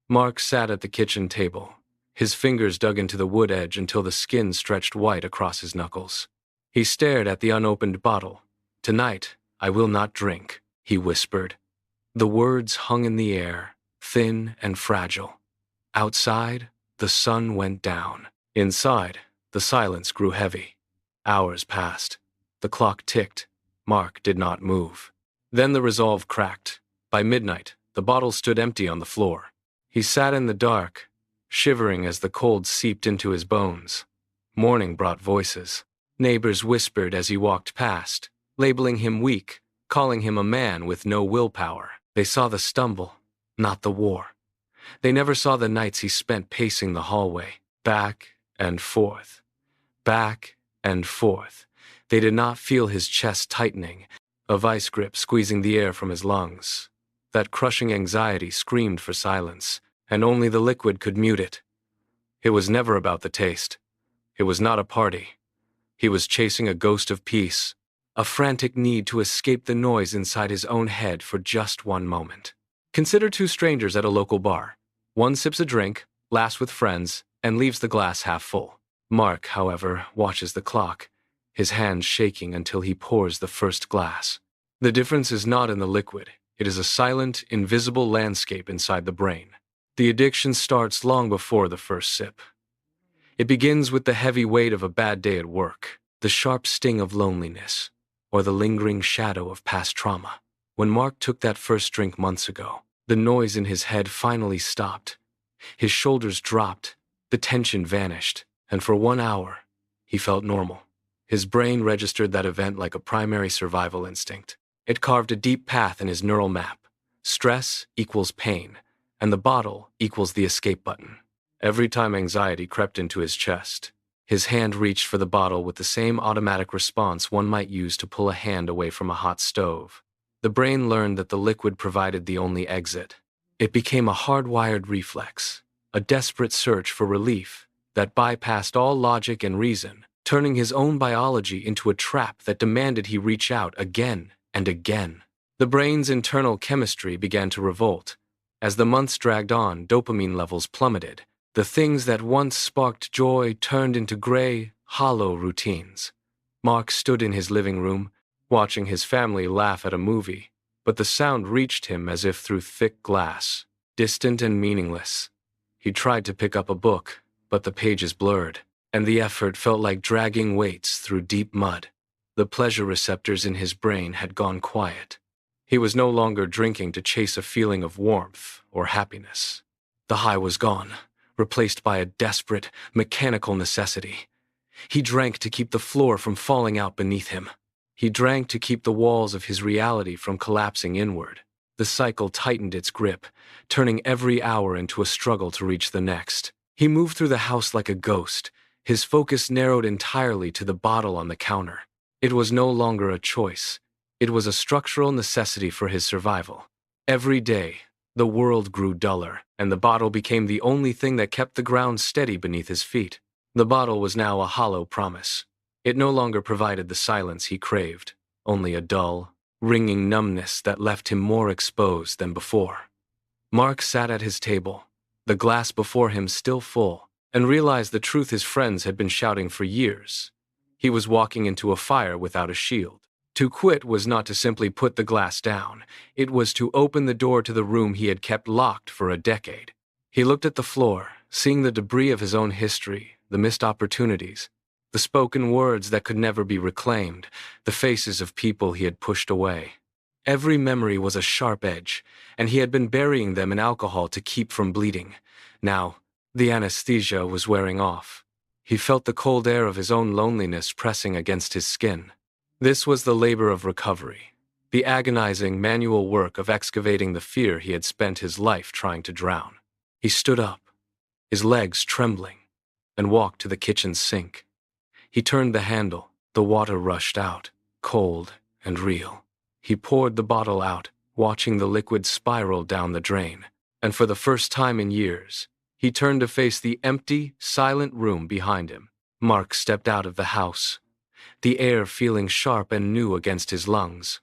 Mark sat at the kitchen table. His fingers dug into the wood edge until the skin stretched white across his knuckles. He stared at the unopened bottle. "Tonight, I will not drink," he whispered. The words hung in the air, thin and fragile. Outside, the sun went down. Inside, the silence grew heavy. Hours passed. The clock ticked. Mark did not move. Then the resolve cracked. By midnight, the bottle stood empty on the floor. He sat in the dark, shivering as the cold seeped into his bones. Morning brought voices. Neighbors whispered as he walked past, labeling him weak, calling him a man with no willpower. They saw the stumble, not the war. They never saw the nights he spent pacing the hallway, back and forth, back and forth. They did not feel his chest tightening, a vice grip squeezing the air from his lungs. That crushing anxiety screamed for silence, and only the liquid could mute it. It was never about the taste. It was not a party. He was chasing a ghost of peace, a frantic need to escape the noise inside his own head for just one moment. Consider two strangers at a local bar. One sips a drink, laughs with friends, and leaves the glass half full. Mark, however, watches the clock, his hands shaking until he pours the first glass. The difference is not in the liquid. It is a silent, invisible landscape inside the brain. The addiction starts long before the first sip. It begins with the heavy weight of a bad day at work, the sharp sting of loneliness, or the lingering shadow of past trauma. When Mark took that first drink months ago, the noise in his head finally stopped. His shoulders dropped, the tension vanished, and for 1 hour, he felt normal. His brain registered that event like a primary survival instinct. It carved a deep path in his neural map. Stress equals pain, and the bottle equals the escape button. Every time anxiety crept into his chest, his hand reached for the bottle with the same automatic response one might use to pull a hand away from a hot stove. The brain learned that the liquid provided the only exit. It became a hardwired reflex, a desperate search for relief that bypassed all logic and reason, turning his own biology into a trap that demanded he reach out again and again. The brain's internal chemistry began to revolt. As the months dragged on, dopamine levels plummeted. The things that once sparked joy turned into gray, hollow routines. Mark stood in his living room, watching his family laugh at a movie, but the sound reached him as if through thick glass, distant and meaningless. He tried to pick up a book, but the pages blurred, and the effort felt like dragging weights through deep mud. The pleasure receptors in his brain had gone quiet. He was no longer drinking to chase a feeling of warmth or happiness. The high was gone, replaced by a desperate, mechanical necessity. He drank to keep the floor from falling out beneath him. He drank to keep the walls of his reality from collapsing inward. The cycle tightened its grip, turning every hour into a struggle to reach the next. He moved through the house like a ghost, his focus narrowed entirely to the bottle on the counter. It was no longer a choice. It was a structural necessity for his survival. Every day, the world grew duller, and the bottle became the only thing that kept the ground steady beneath his feet. The bottle was now a hollow promise. It no longer provided the silence he craved, only a dull, ringing numbness that left him more exposed than before. Mark sat at his table, the glass before him still full, and realized the truth his friends had been shouting for years. He was walking into a fire without a shield. To quit was not to simply put the glass down. It was to open the door to the room he had kept locked for a decade. He looked at the floor, seeing the debris of his own history, the missed opportunities, the spoken words that could never be reclaimed, the faces of people he had pushed away. Every memory was a sharp edge, and he had been burying them in alcohol to keep from bleeding. Now, the anesthesia was wearing off. He felt the cold air of his own loneliness pressing against his skin. This was the labor of recovery, the agonizing manual work of excavating the fear he had spent his life trying to drown. He stood up, his legs trembling, and walked to the kitchen sink. He turned the handle. The water rushed out, cold and real. He poured the bottle out, watching the liquid spiral down the drain. And for the first time in years, he turned to face the empty, silent room behind him. Mark stepped out of the house, the air feeling sharp and new against his lungs.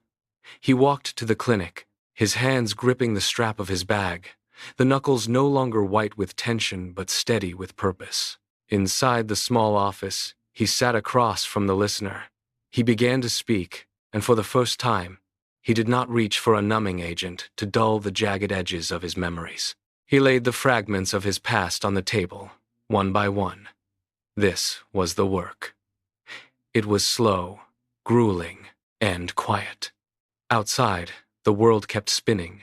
He walked to the clinic, his hands gripping the strap of his bag, the knuckles no longer white with tension but steady with purpose. Inside the small office, he sat across from the listener. He began to speak, and for the first time, he did not reach for a numbing agent to dull the jagged edges of his memories. He laid the fragments of his past on the table, one by one. This was the work. It was slow, grueling, and quiet. Outside, the world kept spinning,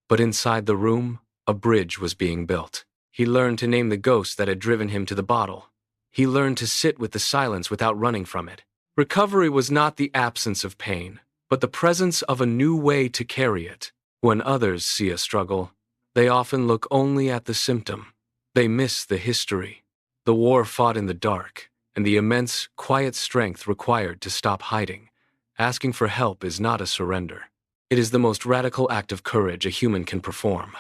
but inside the room, a bridge was being built. He learned to name the ghost that had driven him to the bottle. He learned to sit with the silence without running from it. Recovery was not the absence of pain, but the presence of a new way to carry it. When others see a struggle, they often look only at the symptom. They miss the history, the war fought in the dark, and the immense, quiet strength required to stop hiding. Asking for help is not a surrender. It is the most radical act of courage a human can perform.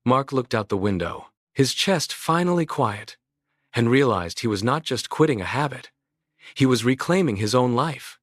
Mark looked out the window, his chest finally quiet, and realized he was not just quitting a habit. He was reclaiming his own life.